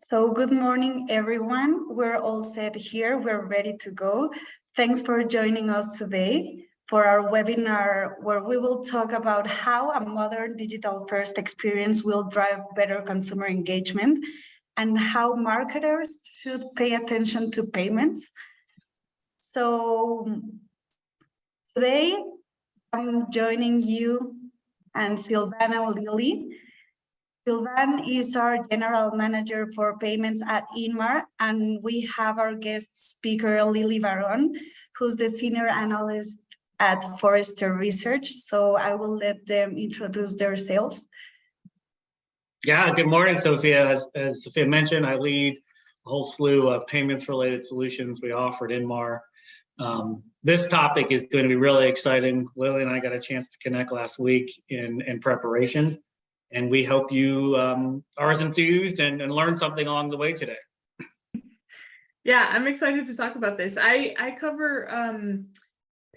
So good morning, everyone. We're all set here. We're ready to go. Thanks for joining us today for our webinar, where we will talk about how a modern digital-first experience will drive better consumer engagement and how marketers should pay attention to payments. So today, I'm joining you and Sylvain and Lily. Sylvain is our General Manager for Payments at Inmar, and we have our guest speaker, Lily Varón, who's the Senior Analyst at Forrester Research. So I will let them introduce themselves. Yeah, good morning, Sophia. As Sophia mentioned, I lead a whole slew of payments-related solutions we offer at Inmar. This topic is going to be really exciting. Lily and I got a chance to connect last week in preparation. And we hope you are as enthused and learn something along the way today. Yeah, I'm excited to talk about this. I cover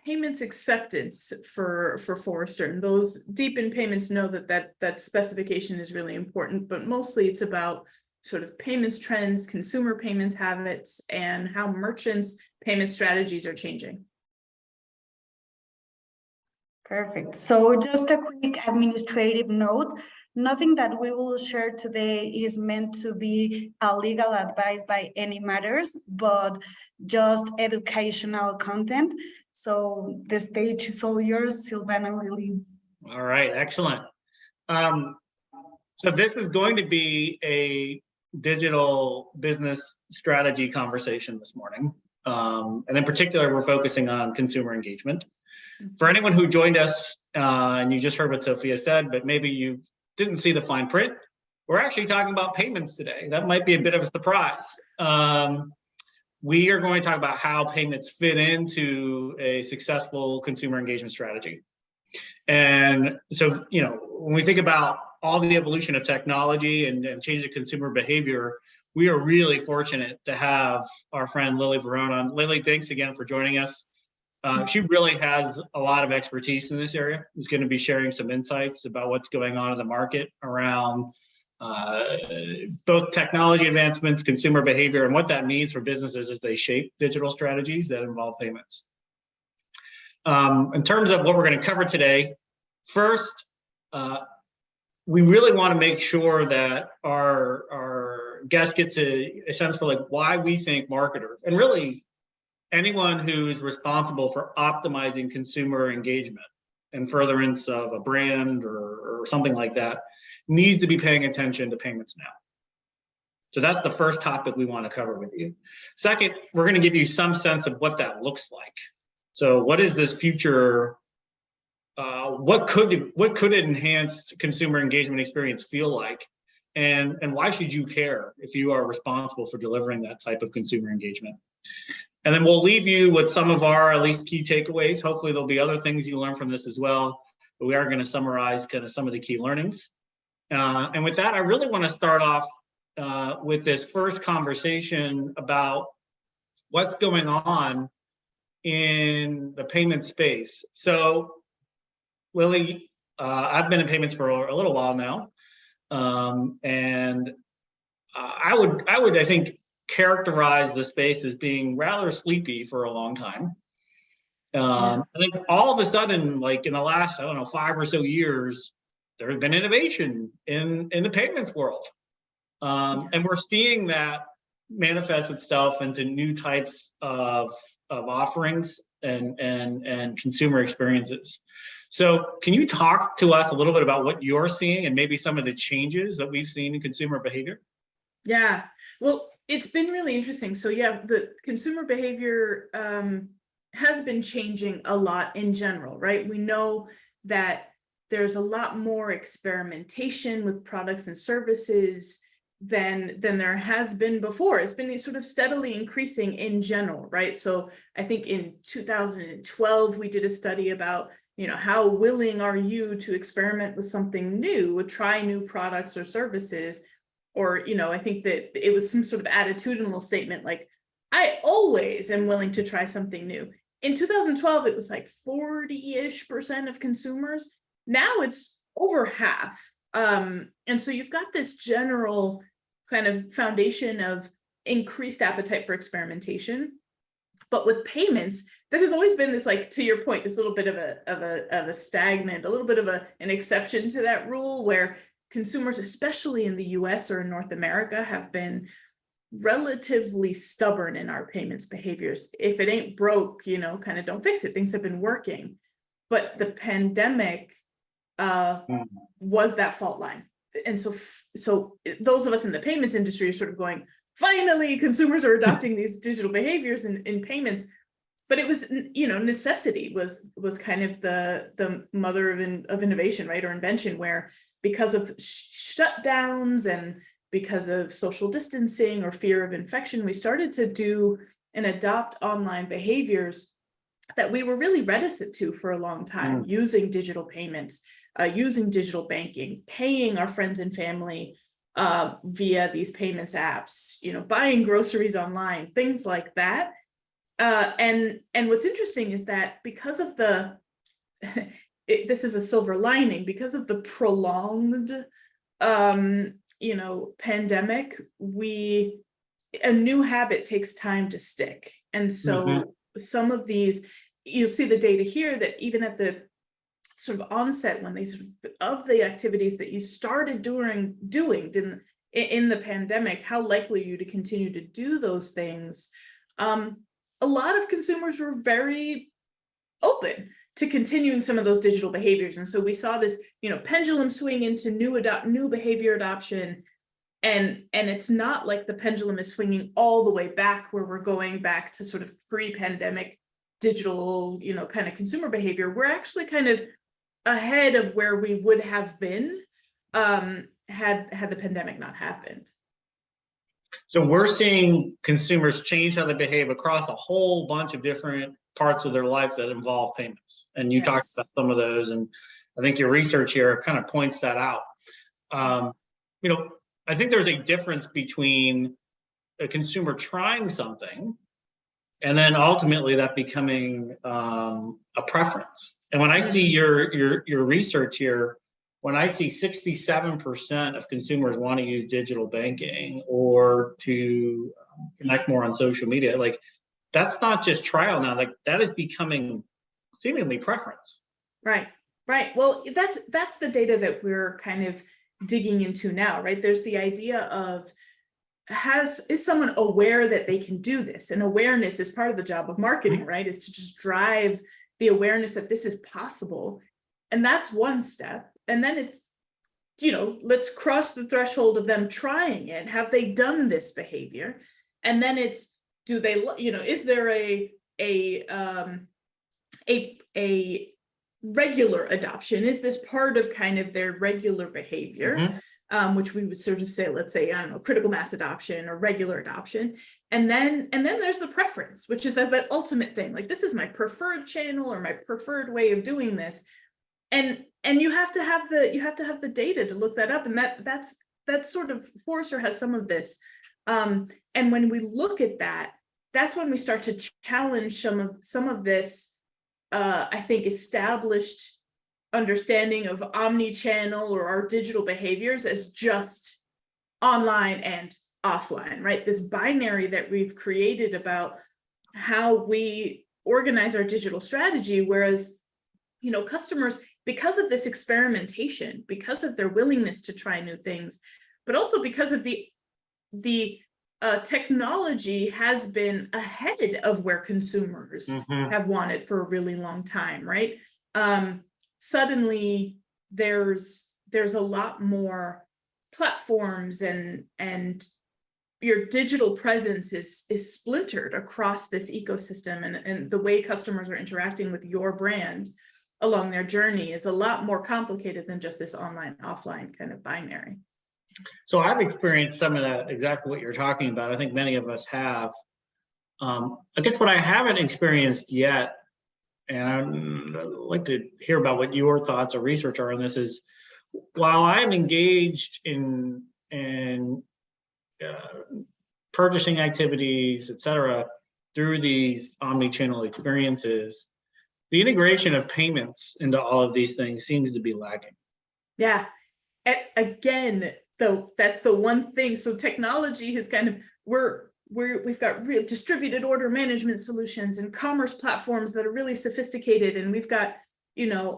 payments acceptance for Forrester, and those deep in payments know that specification is really important, but mostly it's about sort of payments trends, consumer payments habits, and how merchants' payment strategies are changing. Perfect. So just a quick administrative note. Nothing that we will share today is meant to be a legal advice by any matters, but just educational content. So the stage is all yours, Sylvain and Lily. All right, excellent. So this is going to be a digital business strategy conversation this morning. And in particular, we're focusing on consumer engagement. For anyone who joined us, and you just heard what Sophia said, but maybe you didn't see the fine print, we're actually talking about payments today. That might be a bit of a surprise. We are going to talk about how payments fit into a successful consumer engagement strategy. And so, you know, when we think about all the evolution of technology and change of consumer behavior, we are really fortunate to have our friend Lily Varón on. Lily, thanks again for joining us. She really has a lot of expertise in this area. She's going to be sharing some insights about what's going on in the market around both technology advancements, consumer behavior, and what that means for businesses as they shape digital strategies that involve payments. In terms of what we're going to cover today, first, we really want to make sure that our guest gets a sense for like why we think marketers, and really anyone who's responsible for optimizing consumer engagement and furtherance of a brand or something like that, needs to be paying attention to payments now. So that's the first topic we want to cover with you. Second, we're going to give you some sense of what that looks like. So what is this future? What could an enhanced consumer engagement experience feel like? And why should you care if you are responsible for delivering that type of consumer engagement? And then we'll leave you with some of our at least key takeaways. Hopefully there'll be other things you learn from this as well, but we are going to summarize kind of some of the key learnings. And with that, I really want to start off with this first conversation about what's going on in the payment space. So Lily, I've been in payments for a little while now. And I would, I think, characterize the space as being rather sleepy for a long time. I think all of a sudden, like in the last, I don't know, 5 or so years, there has been innovation in the payments world. And we're seeing that manifest itself into new types of offerings and consumer experiences. So can you talk to us a little bit about what you're seeing and maybe some of the changes that we've seen in consumer behavior? Yeah, well, it's been really interesting. So yeah, the consumer behavior has been changing a lot in general, right? We know that there's a lot more experimentation with products and services than there has been before. It's been sort of steadily increasing in general, right? So I think in 2012, we did a study about, you know, how willing are you to experiment with something new, try new products or services? Or, you know, I think that it was some sort of attitudinal statement like, I always am willing to try something new. In 2012, it was like 40-ish% of consumers. Now it's over half. And so you've got this general kind of foundation of increased appetite for experimentation. But with payments, that has always been this, like, to your point, this little bit of a stagnant, a little bit of an exception to that rule, where consumers, especially in the US or in North America, have been relatively stubborn in our payments behaviors. If it ain't broke, kind of don't fix it. Things have been working. But the pandemic was that fault line. And so those of us in the payments industry are sort of going, finally, consumers are adopting these digital behaviors in payments. But it was, necessity was kind of the mother of innovation, right? Or invention, where because of shutdowns and because of social distancing or fear of infection, we started to do and adopt online behaviors that we were really reticent to for a long time, using digital payments, using digital banking, paying our friends and family via these payments apps, buying groceries online, things like that. And what's interesting is that because of this is a silver lining, because of the prolonged, pandemic, a new habit takes time to stick. And so some of these, you'll see the data here that even at the sort of onset, when they of the activities that you started doing in the pandemic, how likely are you to continue to do those things? A lot of consumers were very open to continuing some of those digital behaviors. And so we saw this, pendulum swing into new behavior adoption. And it's not like the pendulum is swinging all the way back, where we're going back to sort of pre-pandemic digital, kind of consumer behavior. We're actually kind of ahead of where we would have been had the pandemic not happened. So we're seeing consumers change how they behave across a whole bunch of different parts of their life that involve payments. And you talked about some of those, and I think your research here kind of points that out. I think there's a difference between a consumer trying something and then ultimately that becoming a preference. And when I see your research here, when I see 67% of consumers want to use digital banking or to connect more on social media, like, that's not just trial now, like, that is becoming seemingly preference. Right. Well, that's the data that we're kind of digging into now, right? There's the idea of, is someone aware that they can do this? And awareness is part of the job of marketing, right? Is to just drive the awareness that this is possible. And that's one step. And then it's, let's cross the threshold of them trying it. Have they done this behavior? And then it's, do they, is there a regular adoption? Is this part of kind of their regular behavior? Which we would sort of say, let's say, I don't know, critical mass adoption or regular adoption. And then there's the preference, which is that ultimate thing, like, this is my preferred channel or my preferred way of doing this. And you have to have the data to look that up. And that's sort of, Forrester has some of this. And when we look at that, that's when we start to challenge some of this, I think, established understanding of omni-channel or our digital behaviors as just online and offline, right? This binary that we've created about how we organize our digital strategy, whereas, customers, because of this experimentation, because of their willingness to try new things, but also because of the technology has been ahead of where consumers have wanted for a really long time, right? Suddenly there's a lot more platforms and your digital presence is splintered across this ecosystem, and the way customers are interacting with your brand along their journey is a lot more complicated than just this online offline kind of binary. So I've experienced some of that, exactly what you're talking about. I think many of us have. I guess what I haven't experienced yet, and I'd like to hear about what your thoughts or research are on this, is while I'm engaged in purchasing activities, et cetera, through these omni-channel experiences, the integration of payments into all of these things seems to be lacking. Yeah. Again, that's the one thing. So technology has kind of, we've got real distributed order management solutions and commerce platforms that are really sophisticated. And we've got,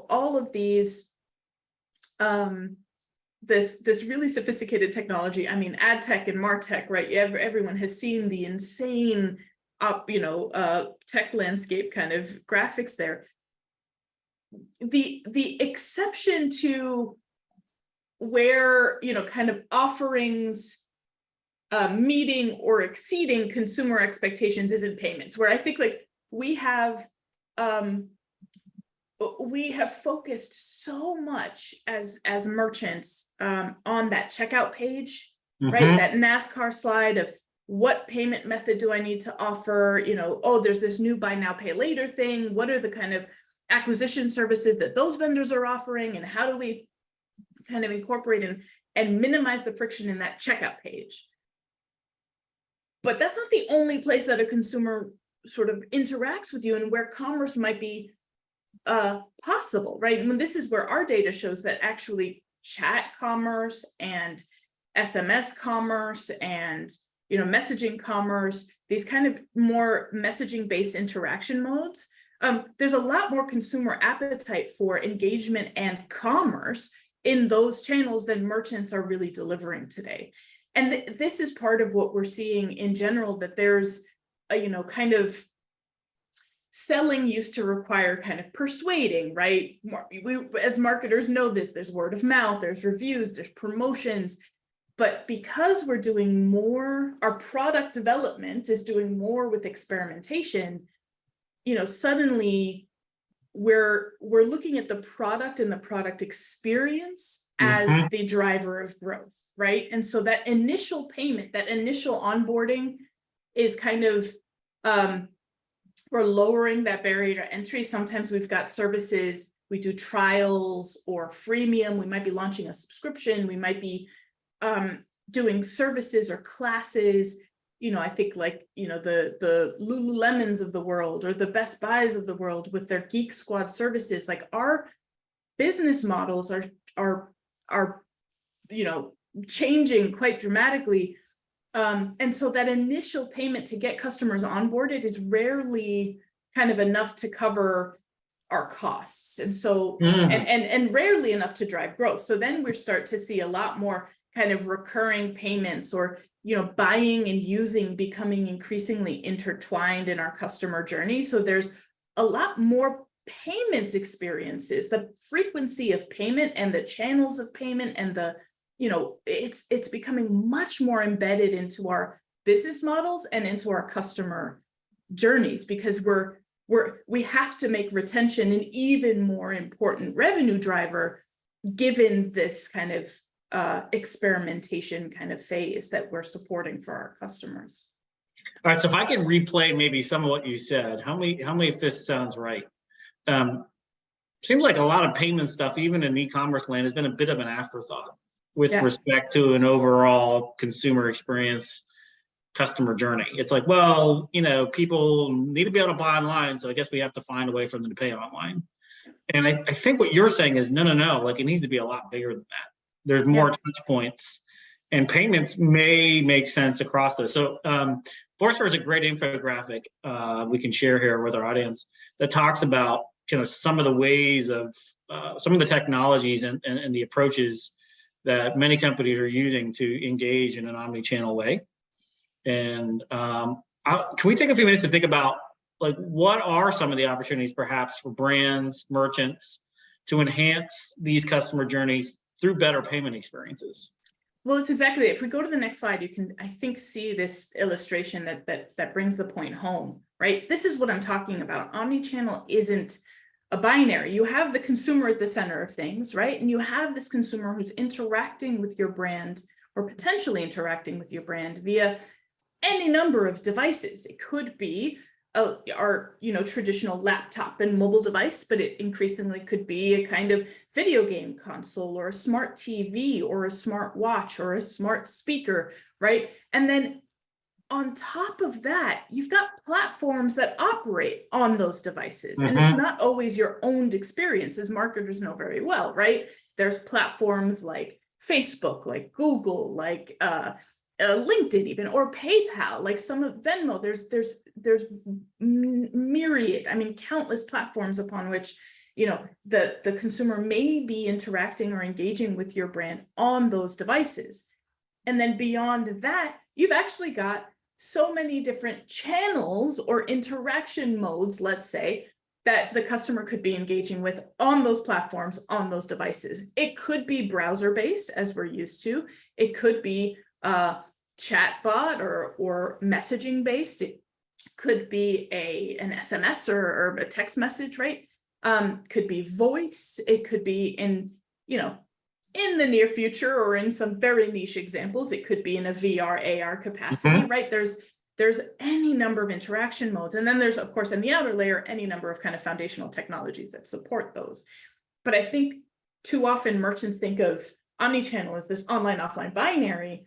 all of these, this really sophisticated technology. I mean, ad tech and martech, right? Everyone has seen the insane tech landscape kind of graphics there. The exception to where, kind of offerings meeting or exceeding consumer expectations is in payments, where I think like we have focused so much as merchants on that checkout page, right? That NASCAR slide of what payment method do I need to offer? There's this new buy now, pay later thing. What are the kind of acquisition services that those vendors are offering? And how do we kind of incorporate and minimize the friction in that checkout page? But that's not the only place that a consumer sort of interacts with you and where commerce might be possible, right? I mean, this is where our data shows that actually chat commerce and SMS commerce and messaging commerce, these kind of more messaging-based interaction modes, there's a lot more consumer appetite for engagement and commerce in those channels than merchants are really delivering today. And this is part of what we're seeing in general, that there's kind of selling used to require kind of persuading, right? We as marketers know this, there's word of mouth, there's reviews, there's promotions. But because we're doing more, our product development is doing more with experimentation, suddenly we're looking at the product and the product experience as the driver of growth, right? And so that initial payment, that initial onboarding is kind of, we're lowering that barrier to entry. Sometimes we've got services, we do trials or freemium, we might be launching a subscription, we might be doing services or classes. I think like, the Lululemons of the world or the Best Buys of the world with their Geek Squad services, like our business models are changing quite dramatically. And so that initial payment to get customers onboarded is rarely kind of enough to cover our costs. And so, and rarely enough to drive growth. So then we start to see a lot more kind of recurring payments or, buying and using becoming increasingly intertwined in our customer journey. So there's a lot more payments experiences, the frequency of payment and the channels of payment and the, it's becoming much more embedded into our business models and into our customer journeys, because we have to make retention an even more important revenue driver given this kind of experimentation kind of phase that we're supporting for our customers. All right, so if I can replay maybe some of what you said, how many if this sounds right? Seems like a lot of payment stuff, even in e-commerce land, has been a bit of an afterthought with respect to an overall consumer experience, customer journey. It's like, well, people need to be able to buy online, so I guess we have to find a way for them to pay online. And I think what you're saying is no, like it needs to be a lot bigger than that. There's more touch points, and payments may make sense across those. So Forrester is a great infographic we can share here with our audience that talks about some of the ways of some of the technologies and the approaches that many companies are using to engage in an omni-channel way. And can we take a few minutes to think about like what are some of the opportunities perhaps for brands, merchants to enhance these customer journeys through better payment experiences? Well, it's exactly it. If we go to the next slide, you can, I think, see this illustration that brings the point home, right? This is what I'm talking about. Omnichannel isn't a binary. You have the consumer at the center of things, right? And you have this consumer who's interacting with your brand or potentially interacting with your brand via any number of devices. It could be our traditional laptop and mobile device, but it increasingly could be a kind of video game console or a smart TV or a smart watch or a smart speaker, right? And then on top of that, you've got platforms that operate on those devices. And it's not always your owned experience, as marketers know very well, right? There's platforms like Facebook, like Google, like LinkedIn even, or PayPal, like some of Venmo. There's myriad, I mean, countless platforms upon which, you know, the consumer may be interacting or engaging with your brand on those devices. And then beyond that, you've actually got so many different channels or interaction modes, let's say, that the customer could be engaging with on those platforms, on those devices. It could be browser-based, as we're used to. It could be chatbot or messaging-based. It could be an SMS or a text message, right? Could be voice. It could be in the near future, or in some very niche examples, it could be in a VR, AR capacity, right? There's any number of interaction modes. And then there's, of course, in the outer layer, any number of kind of foundational technologies that support those. But I think too often merchants think of omnichannel as this online, offline binary.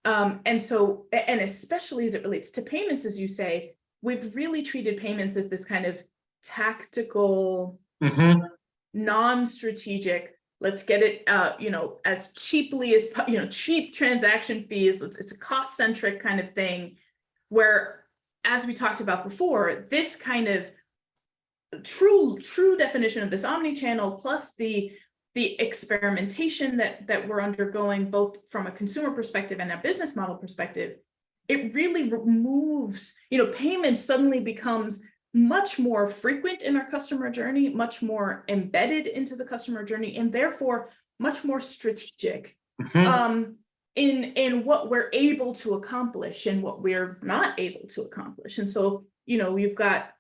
And especially as it relates to payments, as you say, we've really treated payments as this kind of tactical, non-strategic, let's get it, as cheaply as, cheap transaction fees. It's a cost-centric kind of thing, where, as we talked about before, this kind of true definition of this omni-channel, plus the experimentation that we're undergoing, both from a consumer perspective and a business model perspective, it really removes, payments suddenly becomes much more frequent in our customer journey, much more embedded into the customer journey, and therefore much more strategic in what we're able to accomplish and what we're not able to accomplish. And so, you've got,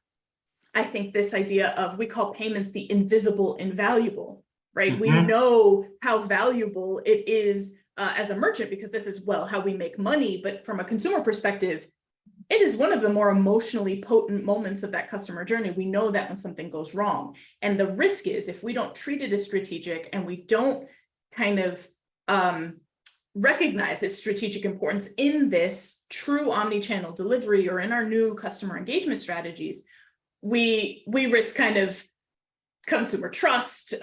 I think, this idea of, we call payments the invisible invaluable, right? We know how valuable it is as a merchant, because this is, well, how we make money. But from a consumer perspective, it is one of the more emotionally potent moments of that customer journey. We know that when something goes wrong. And the risk is, if we don't treat it as strategic, and we don't kind of recognize its strategic importance in this true omni-channel delivery, or in our new customer engagement strategies, we risk kind of consumer trust,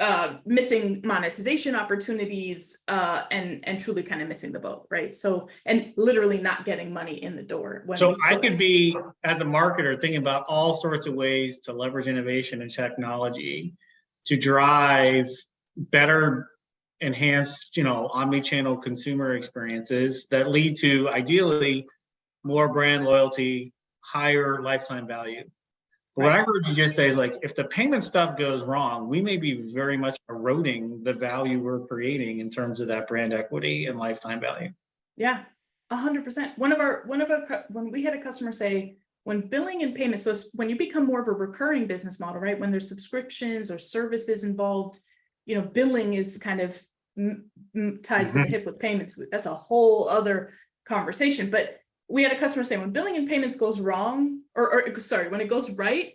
missing monetization opportunities, and truly kind of missing the boat, right? So, and literally not getting money in the door. So I could be, as a marketer, thinking about all sorts of ways to leverage innovation and technology to drive better, enhanced, omni-channel consumer experiences that lead to, ideally, more brand loyalty, higher lifetime value. But what I heard you just say is, like, if the payment stuff goes wrong, we may be very much eroding the value we're creating in terms of that brand equity and lifetime value. Yeah, 100%. When we had a customer say, when billing and payments, so when you become more of a recurring business model, right? When there's subscriptions or services involved, billing is kind of tied to the hip with payments. That's a whole other conversation. But we had a customer say, when billing and payments goes wrong, when it goes right,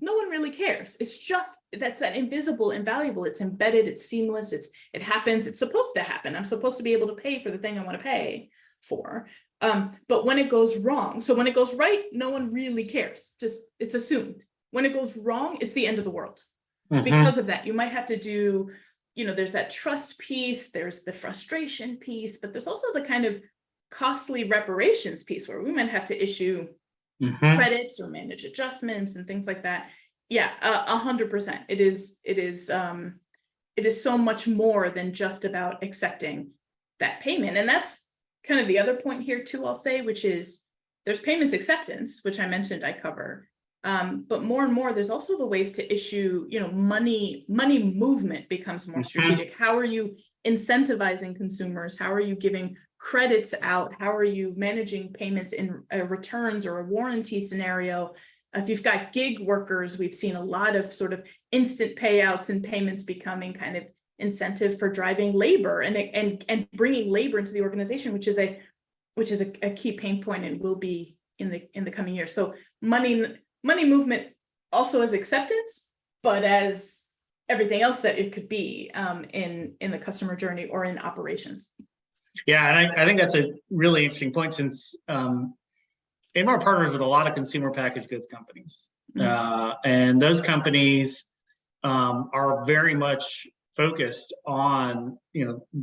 no one really cares. It's just, that's that invisible, invaluable. It's embedded, it's seamless, it happens, it's supposed to happen. I'm supposed to be able to pay for the thing I want to pay for. But when it goes wrong, so when it goes right, no one really cares. Just, it's assumed. When it goes wrong, it's the end of the world. Because of that, you might have to do, there's that trust piece, there's the frustration piece, but there's also the kind of costly reparations piece, where we might have to issue credits or manage adjustments and things like that. Yeah, 100%. It is so much more than just about accepting that payment. And that's kind of the other point here too, I'll say, which is, there's payments acceptance, which I mentioned I cover. But more and more, there's also the ways to issue, money movement becomes more strategic. How are you incentivizing consumers? How are you giving credits out? How are you managing payments in returns or a warranty scenario? If you've got gig workers, we've seen a lot of sort of instant payouts and payments becoming kind of incentive for driving labor and bringing labor into the organization, which is a key pain point and will be in the coming years. So money movement also as acceptance, but as everything else that it could be in the customer journey or in operations. Yeah, and I think that's a really interesting point, since Inmar partners with a lot of consumer packaged goods companies. And those companies are very much focused on,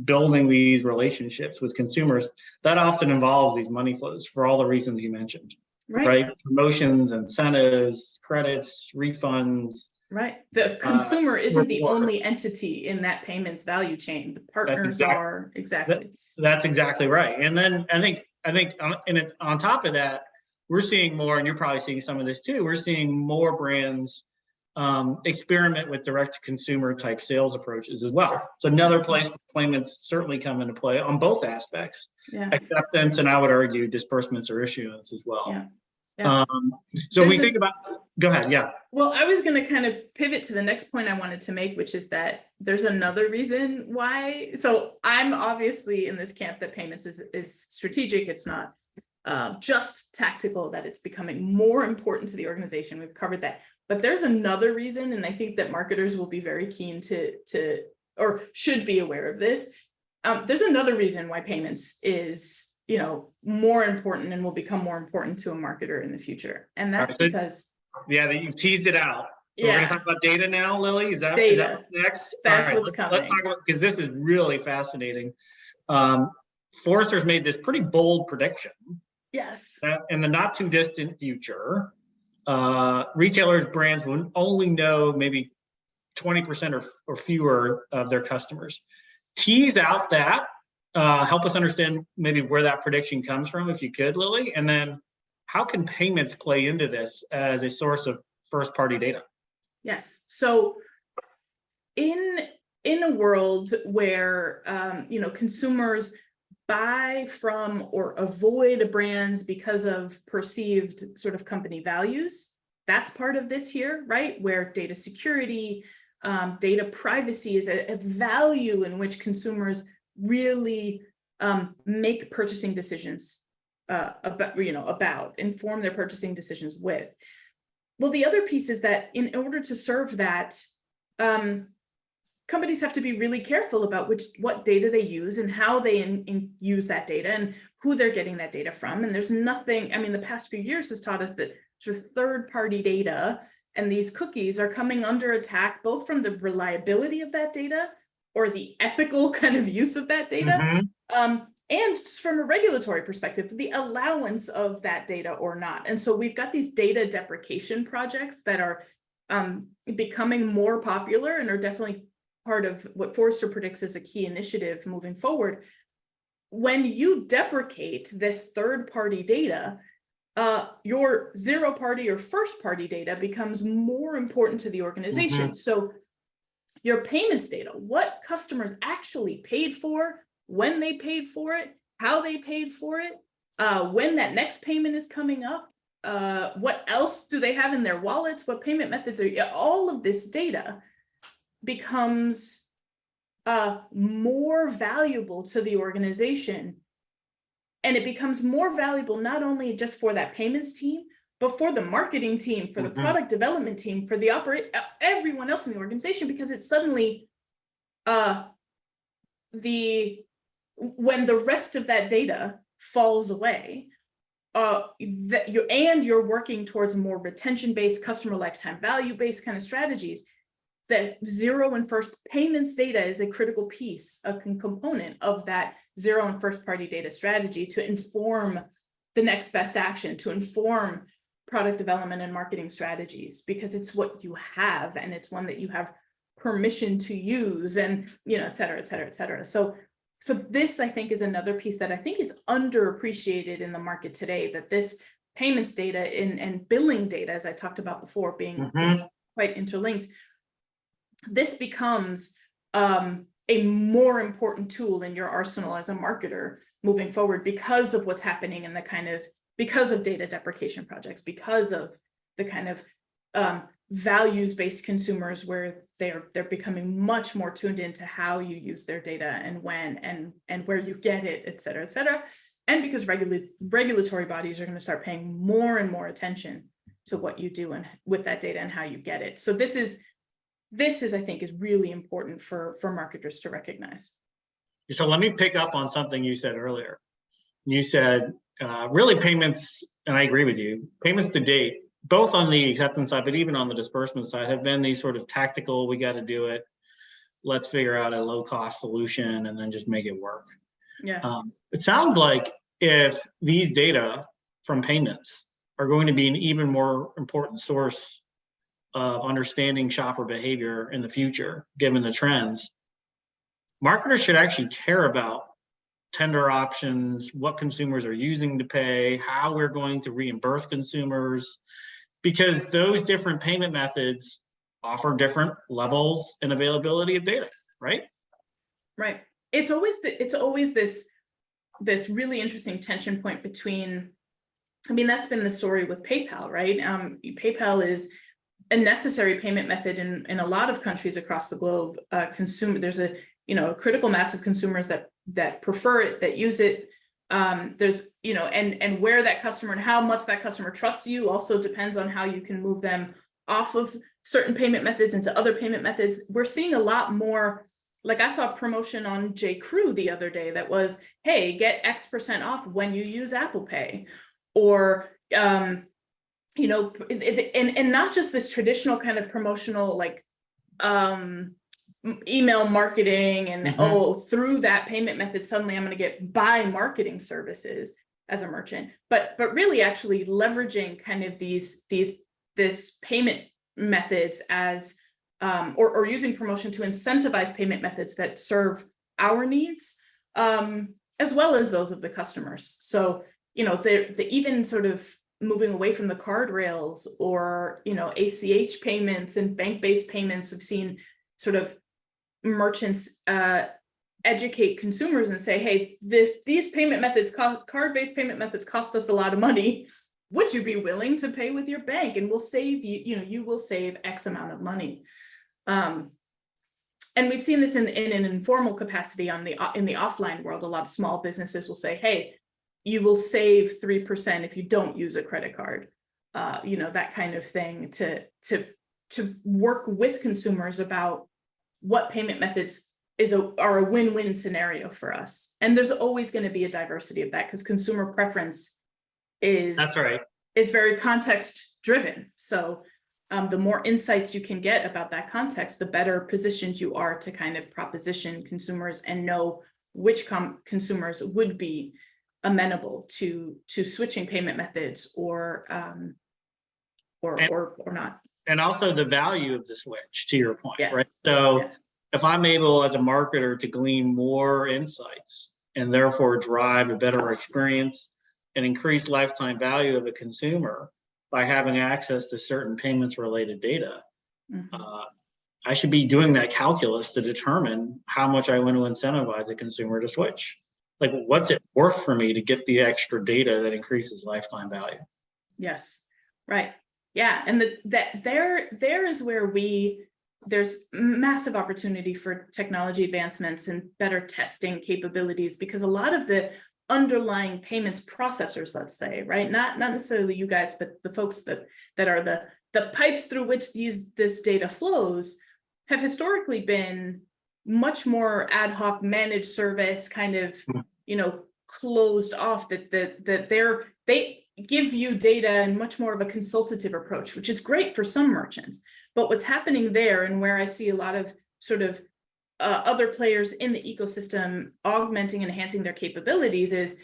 building these relationships with consumers, that often involves these money flows for all the reasons you mentioned, right? Promotions, incentives, credits, refunds. Right. The consumer isn't the reward. only entity in that payments value chain. The partners are exactly. That's exactly right. And then I think on top of that, we're seeing more, and you're probably seeing some of this too. We're seeing more brands experiment with direct-to-consumer type sales approaches as well. So another place where payments certainly come into play on both aspects, acceptance, and I would argue disbursements or issuance as well. So we think about, go ahead, Well, I was going to kind of pivot to the next point I wanted to make, which is that there's another reason why. So I'm obviously in this camp that payments is strategic. It's not just tactical, that it's becoming more important to the organization. We've covered that. But there's another reason, and I think that marketers will be very keen to or should be aware of this. There's another reason why payments is, more important and will become more important to a marketer in the future. And that's because that you've teased it out. So we're gonna talk about data now, Lily. Is that what's next? That's what's coming. Let's talk about, because this is really fascinating. Forrester's made this pretty bold prediction. Yes. That in the not too distant future, retailers, brands will only know maybe 20% or fewer of their customers. Tease out that, help us understand maybe where that prediction comes from, if you could, Lily, and then how can payments play into this as a source of first-party data? Yes. So in a world where consumers buy from or avoid brands because of perceived sort of company values, that's part of this here, right? Where data security, data privacy is a value in which consumers really make purchasing decisions about inform their purchasing decisions with. Well, the other piece is that in order to serve that, companies have to be really careful about what data they use and how they use that data and who they're getting that data from. And there's nothing, the past few years has taught us that sort of third-party data and these cookies are coming under attack, both from the reliability of that data or the ethical kind of use of that data, and just from a regulatory perspective, the allowance of that data or not. And so we've got these data deprecation projects that are becoming more popular and are definitely part of what Forrester predicts as a key initiative moving forward. When you deprecate this third-party data, your zero-party or first-party data becomes more important to the organization. So your payments data, what customers actually paid for, when they paid for it, how they paid for it, when that next payment is coming up, what else do they have in their wallets, what payment methods are, all of this data becomes more valuable to the organization. And it becomes more valuable not only just for that payments team, but for the marketing team, for the product development team, for the everyone else in the organization, because it's suddenly when the rest of that data falls away, you're working towards more retention-based, customer lifetime value-based kind of strategies, that zero and first payments data is a critical piece, a component of that zero and first party data strategy to inform the next best action, to inform product development and marketing strategies, because it's what you have and it's one that you have permission to use, and et cetera, et cetera, et cetera. So this, I think, is another piece that I think is underappreciated in the market today, that this payments data and billing data, as I talked about before, being quite interlinked, this becomes a more important tool in your arsenal as a marketer moving forward, because of what's happening in because of data deprecation projects, because of the kind of values-based consumers where they're becoming much more tuned into how you use their data and when and where you get it, et cetera, and because regulatory bodies are going to start paying more and more attention to what you do and with that data and how you get it. So this is I think is really important for marketers to recognize. So let me pick up on something you said earlier. You said really payments, and I agree with you, payments to date, both on the acceptance side, but even on the disbursement side, have been these sort of tactical, we got to do it. let's figure out a low-cost solution and then just make it work. Yeah. It sounds like if these data from payments are going to be an even more important source of understanding shopper behavior in the future, given the trends, marketers should actually care about tender options, what consumers are using to pay, how we're going to reimburse consumers, because those different payment methods offer different levels and availability of data, right? Right. It's always this really interesting tension point between, I mean, that's been the story with PayPal, right? PayPal is a necessary payment method in a lot of countries across the globe. There's a critical mass of consumers that prefer it, that use it. There's and where that customer and how much that customer trusts you also depends on how you can move them off of certain payment methods into other payment methods. We're seeing a lot more. Like I saw a promotion on J.Crew the other day that was, hey, get X% off when you use Apple Pay, or and not just this traditional kind of promotional like email marketing and through that payment method suddenly I'm going to get buy marketing services as a merchant, but really actually leveraging kind of this payment methods as or using promotion to incentivize payment methods that serve our needs, as well as those of the customers. So, the even sort of moving away from the card rails or, ACH payments and bank-based payments, have seen sort of merchants educate consumers and say, hey, these payment methods, card-based payment methods cost us a lot of money. Would you be willing to pay with your bank? And we'll save you will save X amount of money. And we've seen this in an informal capacity in the offline world. A lot of small businesses will say, hey, you will save 3% if you don't use a credit card, that kind of thing, to work with consumers about what payment methods are a win-win scenario for us. And there's always going to be a diversity of that because consumer preference is very context driven. So the more insights you can get about that context, the better positioned you are to kind of proposition consumers and know which consumers would be amenable to switching payment methods or not. And also the value of the switch, to your point, right? So if I'm able as a marketer to glean more insights and therefore drive a better experience and increase lifetime value of a consumer by having access to certain payments related data, I should be doing that calculus to determine how much I want to incentivize a consumer to switch. Like, what's it worth for me to get the extra data that increases lifetime value? Yes, right. Yeah, and there is where there's massive opportunity for technology advancements and better testing capabilities, because a lot of the underlying payments processors, let's say, right, not necessarily you guys, but the folks that are the pipes through which this data flows, have historically been much more ad hoc managed service, kind of closed off, that they give you data in much more of a consultative approach, which is great for some merchants. But what's happening there, and where I see a lot of sort of other players in the ecosystem augmenting and enhancing their capabilities, is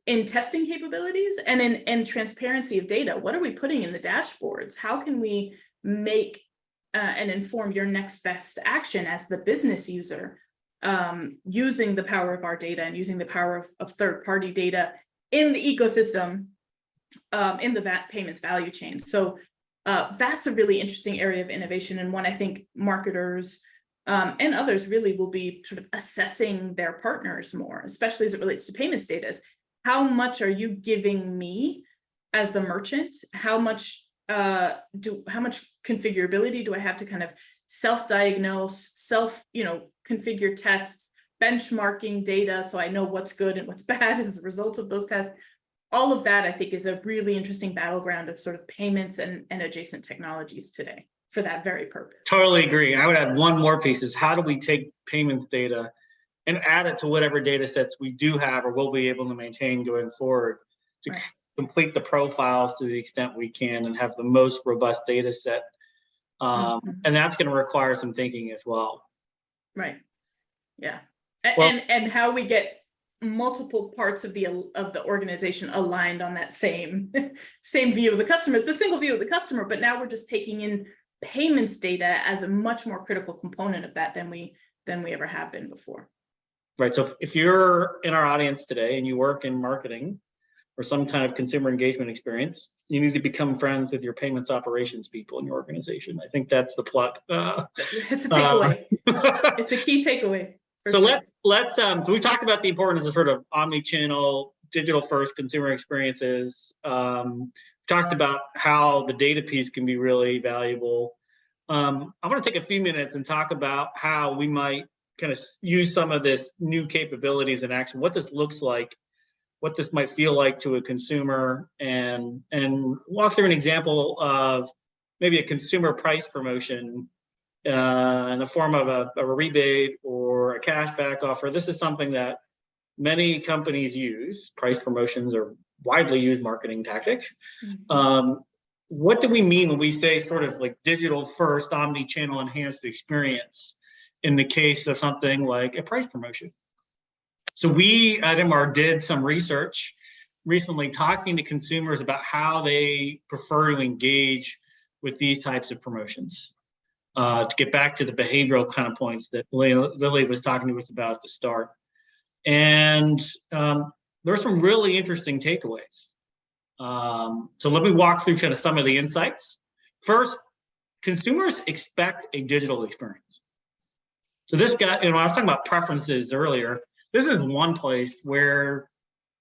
in testing capabilities and in transparency of data. What are we putting in the dashboards? How can we make and inform your next best action as the business user, using the power of our data and using the power of third-party data in the ecosystem, in the payments value chain. So that's a really interesting area of innovation, and one I think marketers and others really will be sort of assessing their partners more, especially as it relates to payments data. How much are you giving me as the merchant? How much configurability do I have to kind of self-diagnose, configure tests, benchmarking data so I know what's good and what's bad as a result of those tests? All of that, I think, is a really interesting battleground of sort of payments and adjacent technologies today for that very purpose. Totally agree. I would add one more piece: is how do we take payments data and add it to whatever data sets we do have or will be able to maintain going forward to complete the profiles to the extent we can and have the most robust data set. And that's going to require some thinking as well. Right. Yeah. Well- And how we get multiple parts of the organization aligned on that same same view of the customer. It's the single view of the customer, but now we're just taking in payments data as a much more critical component of that than we ever have been before. Right. So if you're in our audience today and you work in marketing or some kind of consumer engagement experience, you need to become friends with your payments operations people in your organization. I think that's the plot. It's a takeaway. It's a key takeaway. So let's so we talked about the importance of sort of omni-channel, digital first consumer experiences. Talked about how the data piece can be really valuable. I want to take a few minutes and talk about how we might kind of use some of this new capabilities in action, what this looks like, what this might feel like to a consumer, and walk through an example of maybe a consumer price promotion in the form of a rebate or a cashback offer. This is something that many companies use. Price promotions are widely used marketing tactic. What do we mean when we say sort of like digital first, omni-channel enhanced experience in the case of something like a price promotion? So we at Inmar did some research recently talking to consumers about how they prefer to engage with these types of promotions. To get back to the behavioral kind of points that Lily was talking to us about at the start. And there are some really interesting takeaways. So let me walk through kind of some of the insights. First, consumers expect a digital experience. So this guy, I was talking about preferences earlier. This is one place where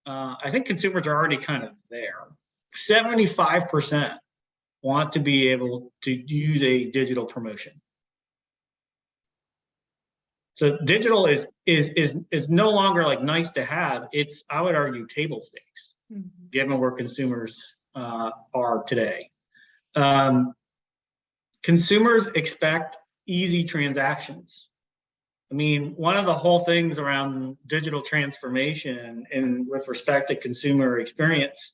I think consumers are already kind of there. 75% want to be able to use a digital promotion. So digital is no longer like nice to have. It's, I would argue, table stakes, given where consumers are today. Consumers expect easy transactions. I mean, one of the whole things around digital transformation and with respect to consumer experience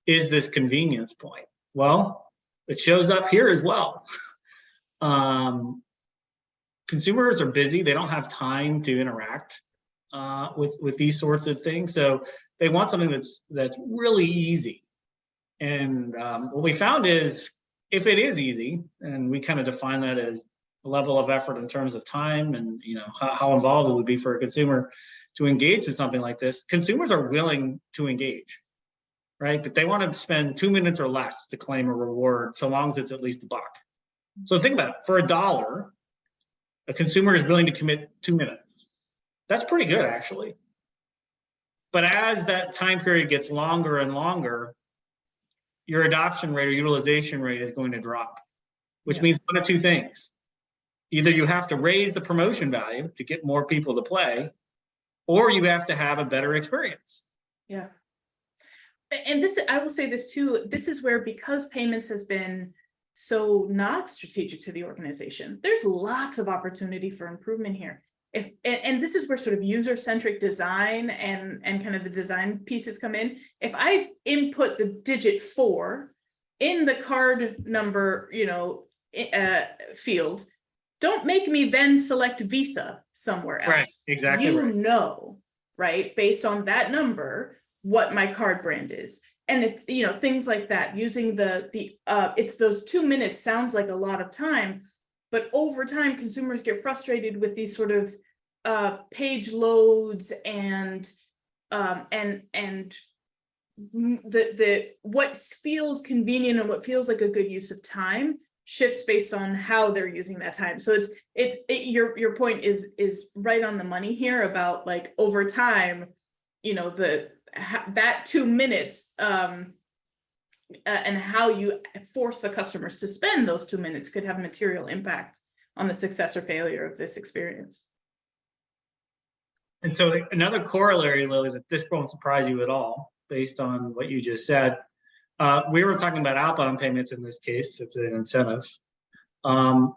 is this convenience point. Well, it shows up here as well. Consumers are busy. They don't have time to interact with these sorts of things. So they want something that's really easy. And what we found is if it is easy, and we kind of define that as a level of effort in terms of time and how involved it would be for a consumer to engage with something like this, consumers are willing to engage, right? But they want to spend 2 minutes or less to claim a reward, so long as it's at least $1. So think about it. For $1, a consumer is willing to commit 2 minutes. That's pretty good, actually. But as that time period gets longer and longer, your adoption rate or utilization rate is going to drop, which means one of two things. Either you have to raise the promotion value to get more people to play, or you have to have a better experience. Yeah. And this, I will say this too, this is where, because payments has been so not strategic to the organization, there's lots of opportunity for improvement here. And this is where sort of user-centric design and kind of the design pieces come in. If I input the digit 4 in the card number, field, don't make me then select Visa somewhere else. Right, exactly. Right, based on that number, what my card brand is. And it's, things like that, using it's those 2 minutes sounds like a lot of time, but over time, consumers get frustrated with these sort of page loads and what feels convenient and what feels like a good use of time shifts based on how they're using that time. So your point is right on the money here about, like, over time, that 2 minutes and how you force the customers to spend those 2 minutes could have material impact on the success or failure of this experience. And so another corollary, Lily, that this won't surprise you at all, based on what you just said. We were talking about outbound payments in this case. It's an incentive. And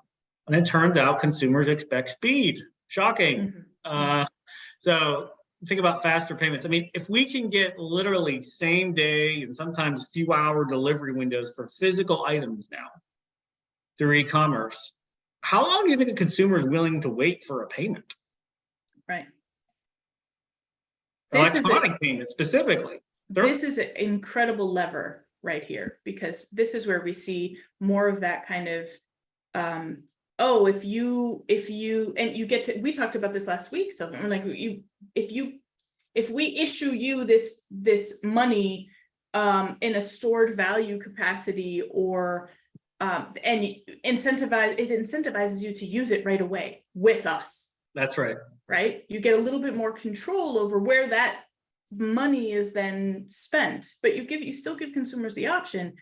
it turns out consumers expect speed. Shocking. So think about faster payments. I mean, if we can get literally same day and sometimes few hour delivery windows for physical items now through e-commerce, how long do you think a consumer is willing to wait for a payment? Right. Electronic payment specifically. This is an incredible lever right here, because this is where we see more of that kind of, oh, if you, and you get to, we talked about this last week, so like if we issue you this money in a stored value capacity, or and it incentivizes you to use it right away with us. That's right. Right? You get a little bit more control over where that money is then spent, but you still give consumers the option.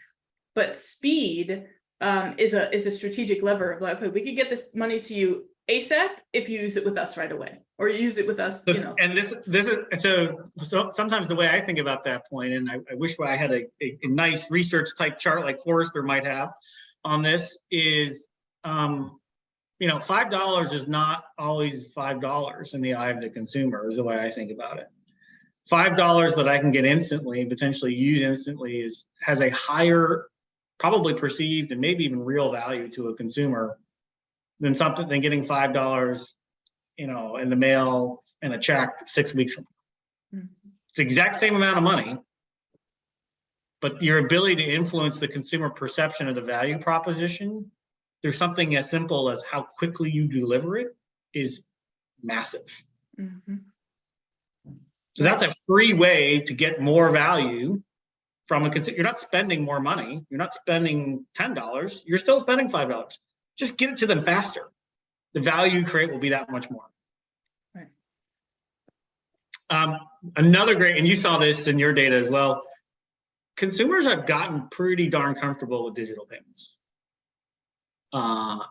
But speed is a strategic lever of like, okay, we could get this money to you ASAP if you use it with us right away, or you use it with us, you know. And this is so sometimes the way I think about that point, and I wish I had a nice research type chart like Forrester might have on this, is you know, $5 is not always $5 in the eye of the consumer, is the way I think about it. $5 that I can get instantly, potentially use instantly, has a higher, probably perceived and maybe even real value to a consumer than getting $5, you know, in the mail and a check 6 weeks from now. Mm-hmm. It's the exact same amount of money, but your ability to influence the consumer perception of the value proposition, there's something as simple as how quickly you deliver it, is massive. Mm-hmm. So that's a free way to get more value from a consumer. You're not spending more money. You're not spending $10. You're still spending $5. Just get it to them faster. The value you create will be that much more. Right. Another great, and you saw this in your data as well, consumers have gotten pretty darn comfortable with digital payments.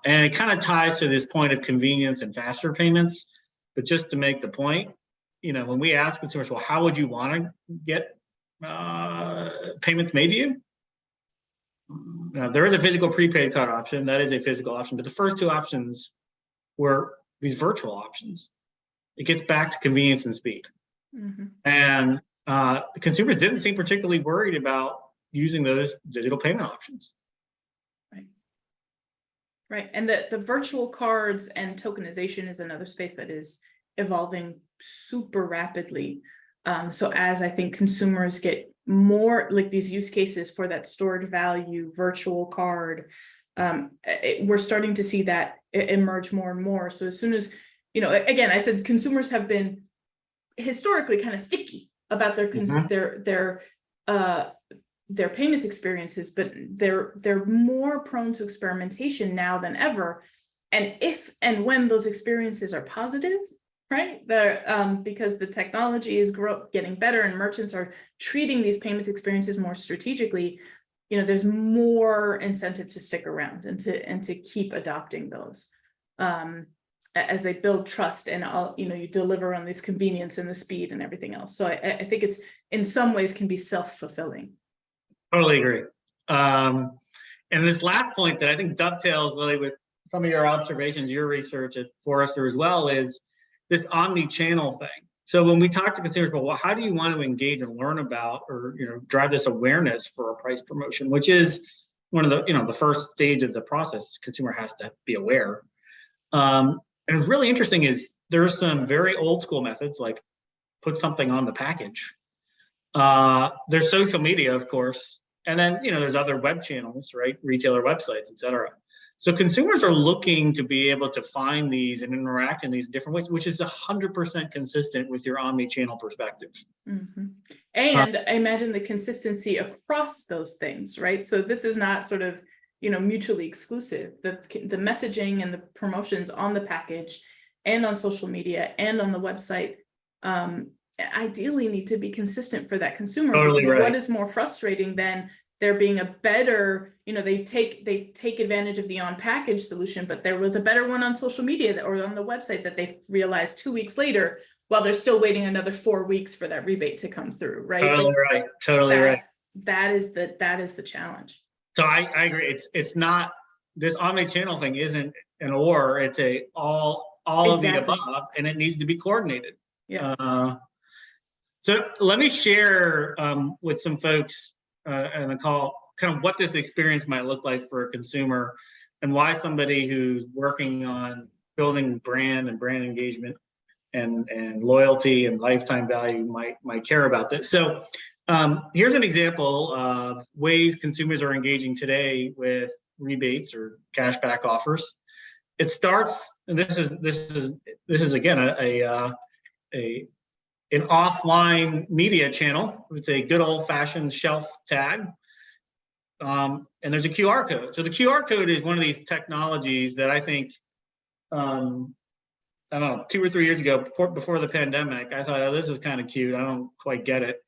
And it kind of ties to this point of convenience and faster payments. But just to make the point, you know, when we ask consumers, well, how would you want to get payments made to you? Now, there is a physical prepaid card option. That is a physical option. But the first two options were these virtual options. It gets back to convenience and speed. Mm-hmm. And consumers didn't seem particularly worried about using those digital payment options. Right. Right. And the virtual cards and tokenization is another space that is evolving super rapidly. So as I think consumers get more like these use cases for that stored value virtual card, we're starting to see that emerge more and more. So as soon as, you know, again, I said consumers have been historically kind of sticky about their payments experiences, but they're more prone to experimentation now than ever. And if and when those experiences are positive, right, because the technology is getting better and merchants are treating these payments experiences more strategically, you know, there's more incentive to stick around and to keep adopting those as they build trust and all, you know, you deliver on this convenience and the speed and everything else. So I think it's in some ways can be self-fulfilling. Totally agree. And this last point that I think dovetails really with some of your observations, your research at Forrester as well, is this omni-channel thing. So when we talk to consumers, well, how do you want to engage and learn about, or, you know, drive this awareness for a price promotion, which is one of the, you know, the first stage of the process. Consumer has to be aware. And what's really interesting is there's some very old school methods, like put something on the package. There's social media, of course, and then, you know, there's other web channels, right? Retailer websites, et cetera. So consumers are looking to be able to find these and interact in these different ways, which is 100% consistent with your omni-channel perspective. Mm-hmm. And I imagine the consistency across those things, right? So this is not sort of, you know, mutually exclusive. The messaging and the promotions on the package and on social media and on the website ideally need to be consistent for that consumer. Totally right. What is more frustrating than there being a better, you know, they take advantage of the on-package solution, but there was a better one on social media or on the website that they realized 2 weeks later, while they're still waiting another 4 weeks for that rebate to come through, right? Totally like, right. Totally right. That is the challenge. So I agree. It's not, this omni-channel thing isn't an or, it's a all of the above, and it needs to be coordinated. Yeah. So let me share with some folks on the call kind of what this experience might look like for a consumer. and why somebody who's working on building brand and brand engagement and loyalty and lifetime value might care about this. So here's an example of ways consumers are engaging today with rebates or cashback offers. It starts, and this is again an offline media channel. It's a good old-fashioned shelf tag, and there's a QR code. So the QR code is one of these technologies that I think, I don't know, 2 or 3 years ago, before the pandemic, I thought, oh, this is kind of cute. I don't quite get it.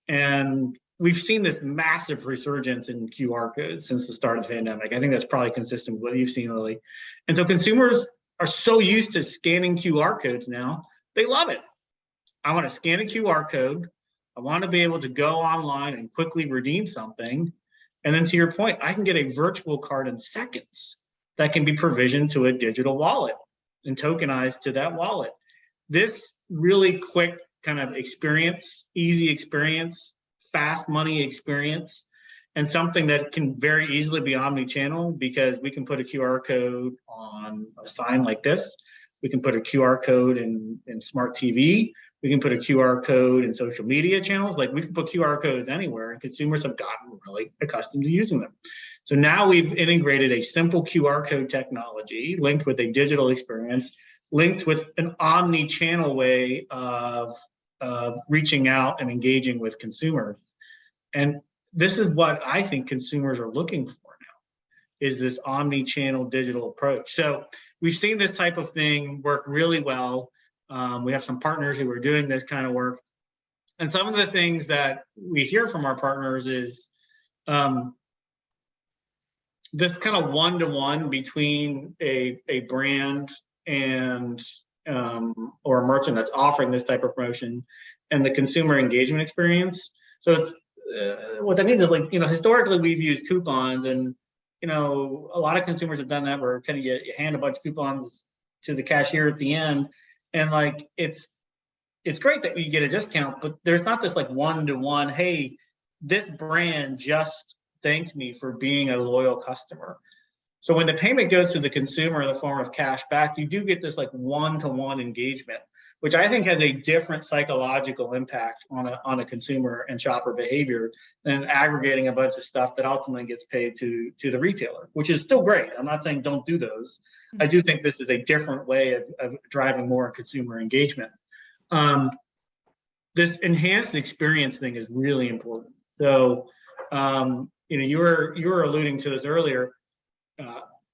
And we've seen this massive resurgence in QR codes since the start of the pandemic. I think that's probably consistent with what you've seen, Lily. And so consumers are so used to scanning QR codes now, they love it. I want to scan a QR code. I want to be able to go online and quickly redeem something. And then to your point, I can get a virtual card in seconds that can be provisioned to a digital wallet and tokenized to that wallet. This really quick kind of experience, easy experience, fast money experience, and something that can very easily be omni-channel, because we can put a QR code on a sign like this. We can put a QR code in smart TV. We can put a QR code in social media channels. Like, we can put QR codes anywhere, and consumers have gotten really accustomed to using them. So now we've integrated a simple QR code technology linked with a digital experience, linked with an omni-channel way of reaching out and engaging with consumers. And this is what I think consumers are looking for now, is this omni-channel digital approach. So we've seen this type of thing work really well. We have some partners who are doing this kind of work. And some of the things that we hear from our partners is this kind of one-to-one between a brand and or a merchant that's offering this type of promotion and the consumer engagement experience. So it's what that means is, like, historically we've used coupons, and a lot of consumers have done that, where kind of you hand a bunch of coupons to the cashier at the end, and like it's great that you get a discount, but there's not this like one-to-one, hey, this brand just thanked me for being a loyal customer. So when the payment goes to the consumer in the form of cash back, you do get this like one-to-one engagement, which I think has a different psychological impact on a consumer and shopper behavior than aggregating a bunch of stuff that ultimately gets paid to the retailer, which is still great. I'm not saying don't do those. I do think this is a different way of driving more consumer engagement. This enhanced experience thing is really important. So, you were alluding to this earlier.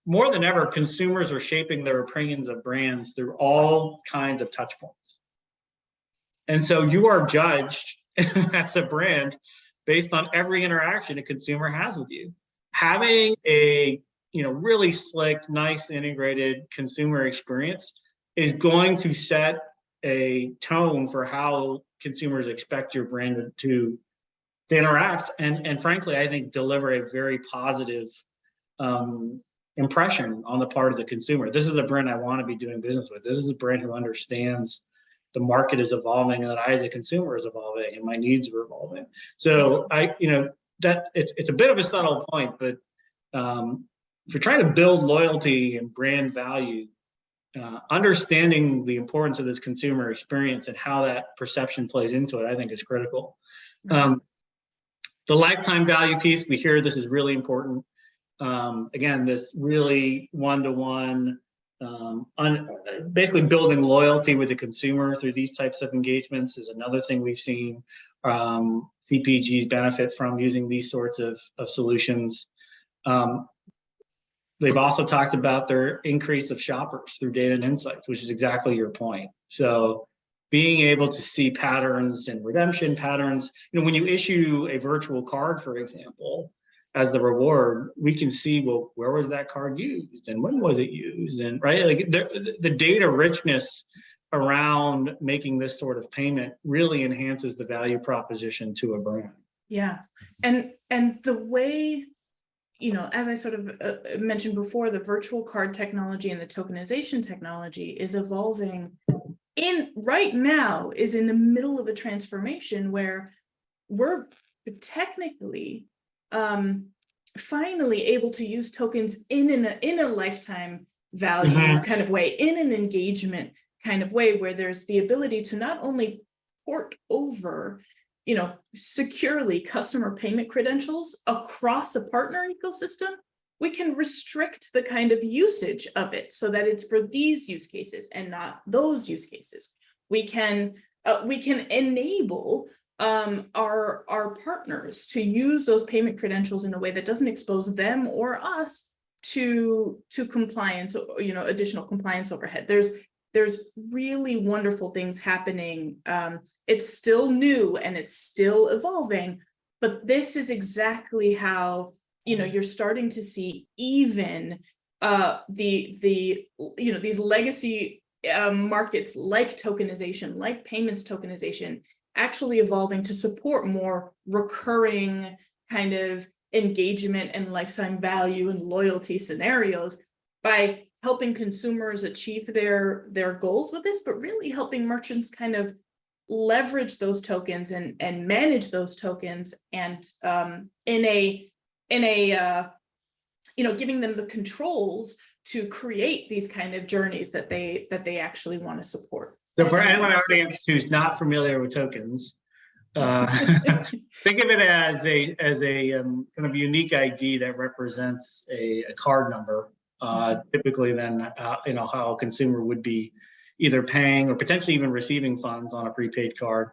More than ever, consumers are shaping their opinions of brands through all kinds of touch points. And so you are judged as a brand based on every interaction a consumer has with you. Having a really slick, nice, integrated consumer experience is going to set a tone for how consumers expect your brand to interact, and frankly, I think deliver a very positive impression on the part of the consumer. This is a brand I want to be doing business with. This is a brand who understands the market is evolving, and that I as a consumer is evolving, and my needs are evolving. So that it's a bit of a subtle point, but if you're trying to build loyalty and brand value, understanding the importance of this consumer experience and how that perception plays into it, I think is critical. The lifetime value piece, we hear this is really important. Again, this really one-to-one, basically building loyalty with the consumer through these types of engagements is another thing we've seen CPGs benefit from using these sorts of solutions. They've also talked about their increase of shoppers through data and insights, which is exactly your point. So being able to see patterns and redemption patterns, when you issue a virtual card, for example, as the reward, we can see, well, where was that card used and when was it used? And right, like the data richness around making this sort of payment really enhances the value proposition to a brand. Yeah, and the way, as I sort of mentioned before, the virtual card technology and the tokenization technology is evolving right now is in the middle of a transformation where we're technically finally able to use tokens in a lifetime value kind of way, in an engagement kind of way, where there's the ability to not only port over, securely customer payment credentials across a partner ecosystem, we can restrict the kind of usage of it so that it's for these use cases and not those use cases. We can enable our partners to use those payment credentials in a way that doesn't expose them or us to compliance, additional compliance overhead. There's really wonderful things happening. It's still new and it's still evolving, but this is exactly how you're starting to see even these legacy markets like tokenization, like payments tokenization, actually evolving to support more recurring kind of engagement and lifetime value and loyalty scenarios by helping consumers achieve their goals with this, but really helping merchants kind of leverage those tokens and manage those tokens, and giving them the controls to create these kind of journeys that they actually want to support. So for anyone in our audience who's not familiar with tokens, think of it as a kind of unique ID that represents a card number. Typically, then how a consumer would be either paying or potentially even receiving funds on a prepaid card.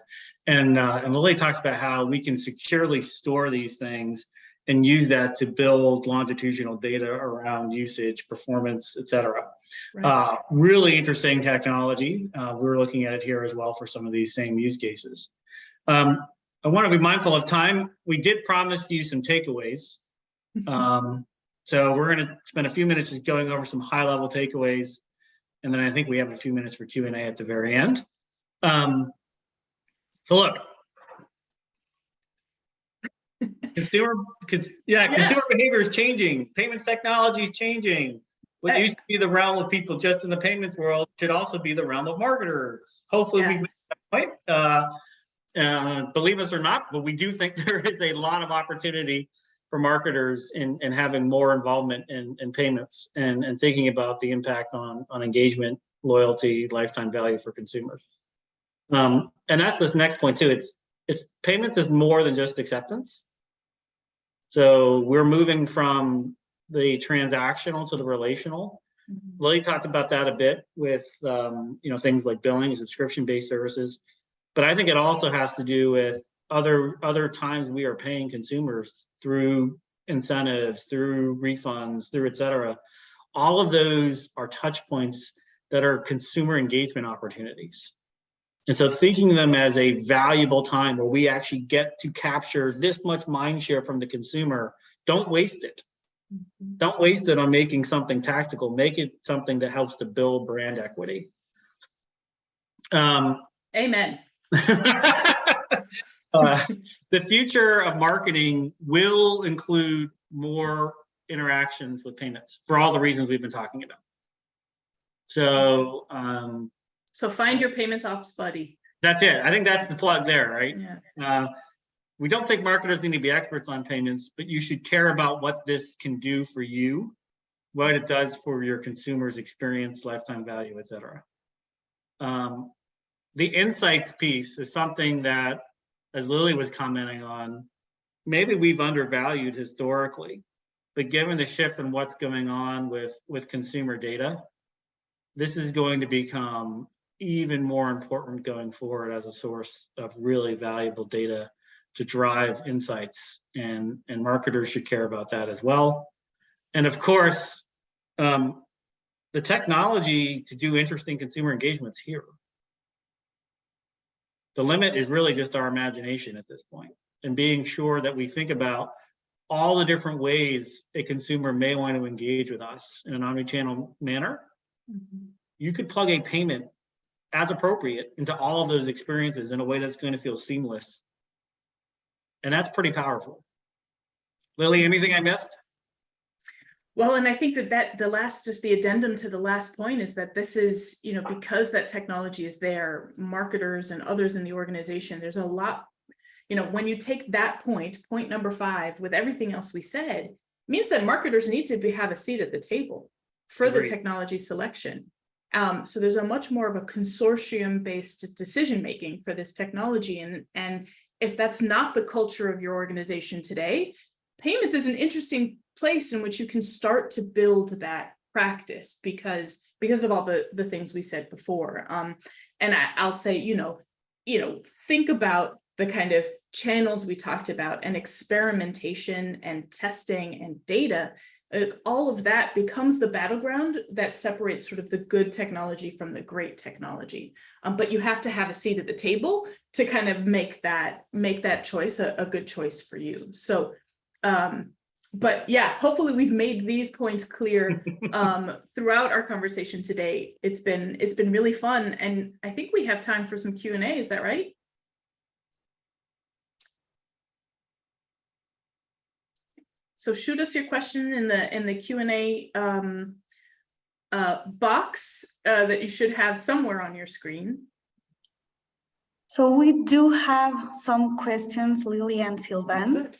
And Lily talks about how we can securely store these things and use that to build longitudinal data around usage, performance, et cetera. Right. Really interesting technology. We're looking at it here as well for some of these same use cases. I want to be mindful of time. We did promise you some takeaways. So we're going to spend a few minutes just going over some high-level takeaways, and then I think we have a few minutes for Q&A at the very end. So look, consumer behavior is changing. Payments technology is changing. What used to be the realm of people just in the payments world should also be the realm of marketers. Hopefully we make that point. Believe us or not, but we do think there is a lot of opportunity for marketers in having more involvement in payments and thinking about the impact on engagement, loyalty, lifetime value for consumers. And that's this next point too. It's payments is more than just acceptance. So we're moving from the transactional to the relational. Lily talked about that a bit with things like billing and subscription-based services, but I think it also has to do with other times we are paying consumers through incentives, through refunds, through et cetera. All of those are touch points that are consumer engagement opportunities. And so thinking of them as a valuable time where we actually get to capture this much mind share from the consumer, don't waste it. Don't waste it on making something tactical. Make it something that helps to build brand equity. Amen. The future of marketing will include more interactions with payments for all the reasons we've been talking about. So, so find your payments ops buddy. That's it. I think that's the plug there, right? Yeah. We don't think marketers need to be experts on payments, but you should care about what this can do for you, what it does for your consumers' experience, lifetime value, et cetera. The insights piece is something that, as Lily was commenting on, maybe we've undervalued historically, but given the shift in what's going on with consumer data, this is going to become even more important going forward as a source of really valuable data to drive insights, and marketers should care about that as well. And of course, the technology to do interesting consumer engagements here. The limit is really just our imagination at this point, and being sure that we think about all the different ways a consumer may want to engage with us in an omnichannel manner. You could plug a payment as appropriate into all of those experiences in a way that's going to feel seamless. And that's pretty powerful. Lily, anything I missed? Well, and I think that the addendum to the last point is that this is, because that technology is there, marketers and others in the organization, there's a lot, when you take that point number 5, with everything else we said, means that marketers need to have a seat at the table for the Agreed. technology selection. So there's a much more of a consortium-based decision-making for this technology. And if that's not the culture of your organization today, payments is an interesting place in which you can start to build that practice because of all the things we said before. And I'll say, think about the kind of channels we talked about and experimentation and testing and data. All of that becomes the battleground that separates sort of the good technology from the great technology. But you have to have a seat at the table to kind of make that choice a good choice for you. So, but yeah, hopefully we've made these points clear throughout our conversation today. It's been really fun, and I think we have time for some Q&A. Is that right? So shoot us your question in the Q&A box that you should have somewhere on your screen. So we do have some questions, Lily and Sylvain. Good.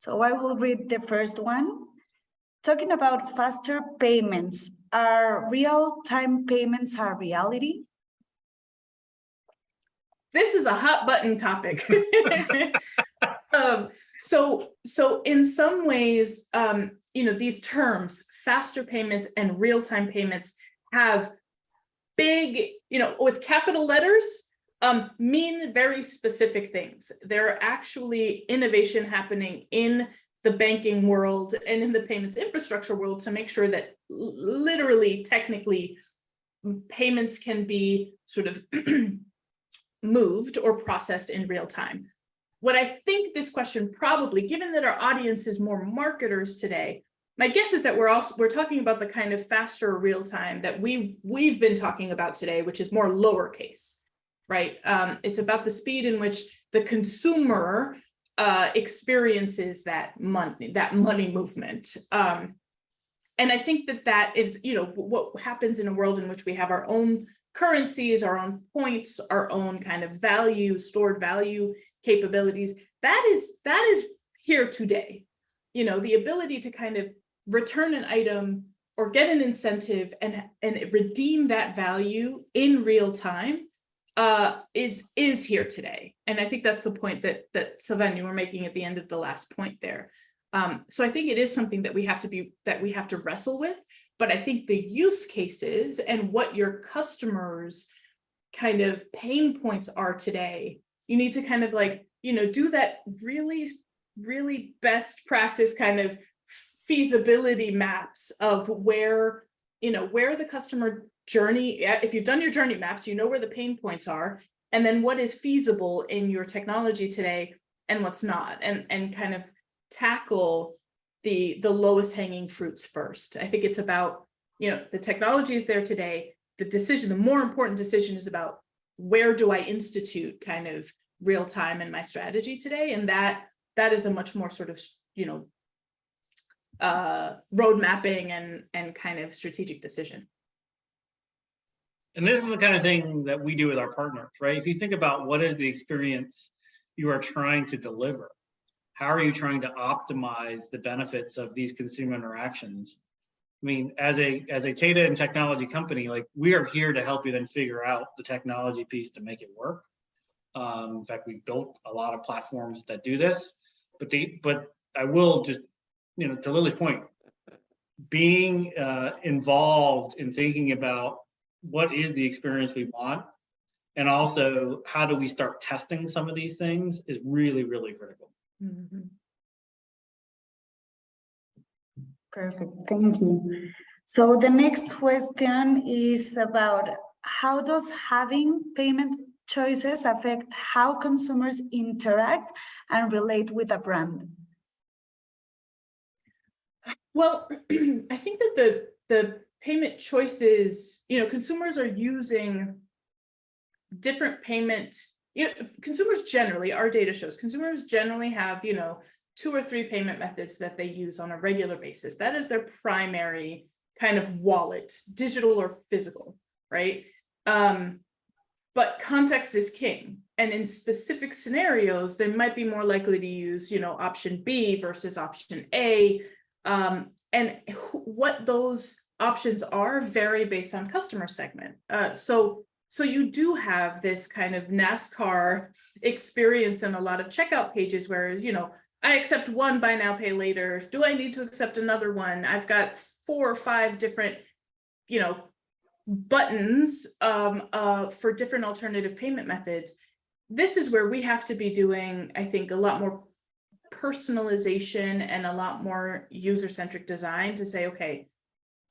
So I will read the first one. Talking about faster payments, are real-time payments a reality? This is a hot button topic. So in some ways, these terms, faster payments and real-time payments, have big, with capital letters, mean very specific things. There are actually innovation happening in the banking world and in the payments infrastructure world to make sure that literally, technically, payments can be sort of moved or processed in real time. What I think this question probably, given that our audience is more marketers today, my guess is that we're talking about the kind of faster real time that we've been talking about today, which is more lowercase, right? It's about the speed in which the consumer experiences that money movement. And I think that is, what happens in a world in which we have our own currencies, our own points, our own kind of value, stored value capabilities. That is here today. The ability to kind of return an item or get an incentive and redeem that value in real time is here today. And I think that's the point that Sylvain, you were making at the end of the last point there. So I think it is something that we have to wrestle with. But I think the use cases and what your customers' kind of pain points are today, you need to kind of do that really, really best practice kind of feasibility maps of where the customer journey, if you've done your journey maps, where the pain points are, and then what is feasible in your technology today and what's not, and kind of tackle the lowest hanging fruits first. I think it's about, the technology is there today. The more important decision is about where do I institute kind of real time in my strategy today, and that is a much more sort of road mapping and kind of strategic decision. And this is the kind of thing that we do with our partners, right? If you think about what is the experience you are trying to deliver, how are you trying to optimize the benefits of these consumer interactions? I mean, as a data and technology company, we are here to help you then figure out the technology piece to make it work. In fact, we've built a lot of platforms that do this. But I will just, to Lily's point, being involved in thinking about what is the experience we want, and also how do we start testing some of these things is really, really critical. Mm-hmm. Perfect, thank you. So the next question is about how does having payment choices affect how consumers interact and relate with a brand? Well, I think that the payment choices, consumers are using different payment, consumers generally, our data shows, consumers generally have, 2 or 3 payment methods that they use on a regular basis. That is their primary kind of wallet, digital or physical, right? But context is king. And in specific scenarios, they might be more likely to use, option B versus option A. And what those options are vary based on customer segment. So you do have this kind of NASCAR experience in a lot of checkout pages, whereas, I accept one buy now, pay later. Do I need to accept another one? I've got 4 or 5 different, buttons for different alternative payment methods. This is where we have to be doing, I think, a lot more personalization and a lot more user-centric design to say, okay,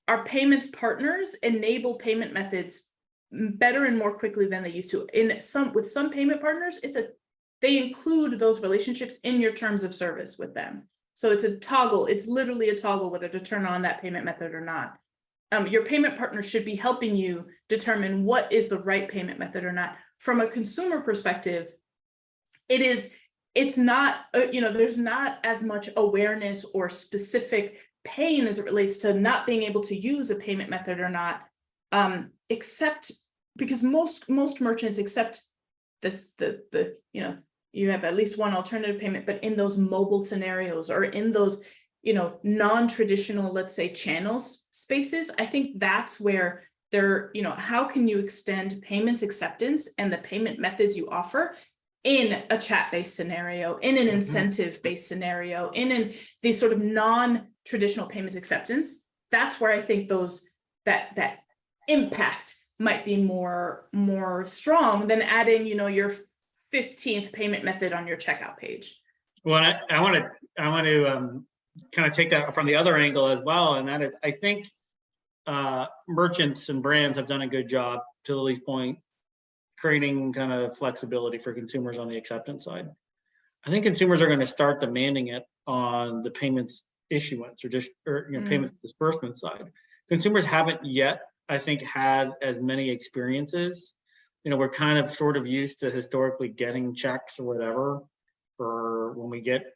our payments partners enable payment methods better and more quickly than they used to. With some payment partners, they include those relationships in your terms of service with them. So it's a toggle. It's literally a toggle whether to turn on that payment method or not. Your payment partner should be helping you determine what is the right payment method or not. From a consumer perspective, it's not, there's not as much awareness or specific pain as it relates to not being able to use a payment method or not, except because most merchants accept this, you have at least one alternative payment, but in those mobile scenarios or in those, non-traditional, let's say, channels spaces, I think that's where how can you extend payments acceptance and the payment methods you offer in a chat-based scenario, in an incentive-based scenario, in these sort of non-traditional payments acceptance. That's where I think that impact might be more strong than adding, your 15th payment method on your checkout page. Well, I want to kind of take that from the other angle as well, and that is, I think merchants and brands have done a good job, to Lily's point, creating kind of flexibility for consumers on the acceptance side. I think consumers are going to start demanding it on the payments issuance or payments disbursement side. Consumers haven't yet, I think, had as many experiences. We're kind of sort of used to historically getting checks or whatever for when we get,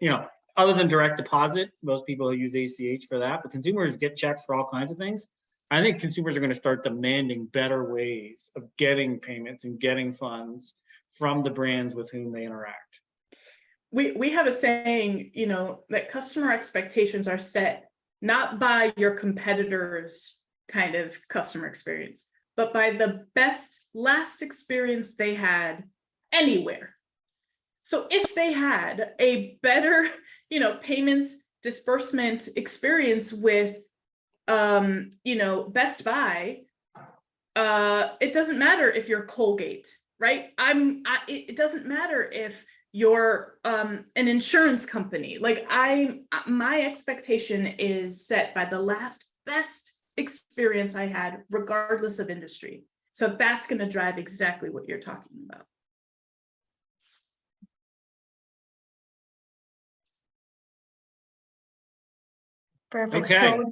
other than direct deposit, most people use ACH for that, but consumers get checks for all kinds of things. I think consumers are going to start demanding better ways of getting payments and getting funds from the brands with whom they interact. We have a saying, that customer expectations are set not by your competitors' kind of customer experience, but by the best last experience they had anywhere. So if they had a better, payments disbursement experience with, Best Buy, it doesn't matter if you're Colgate, right? It doesn't matter if you're an insurance company. Like my expectation is set by the last best experience I had, regardless of industry. So that's going to drive exactly what you're talking about. Perfect. Okay. So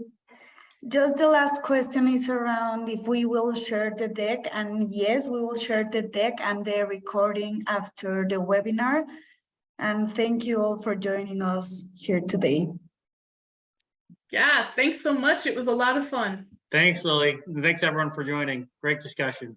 just the last question is around if we will share the deck, and yes, we will share the deck and the recording after the webinar. And thank you all for joining us here today. Yeah, thanks so much. It was a lot of fun. Thanks, Lily. Thanks, everyone, for joining. Great discussion.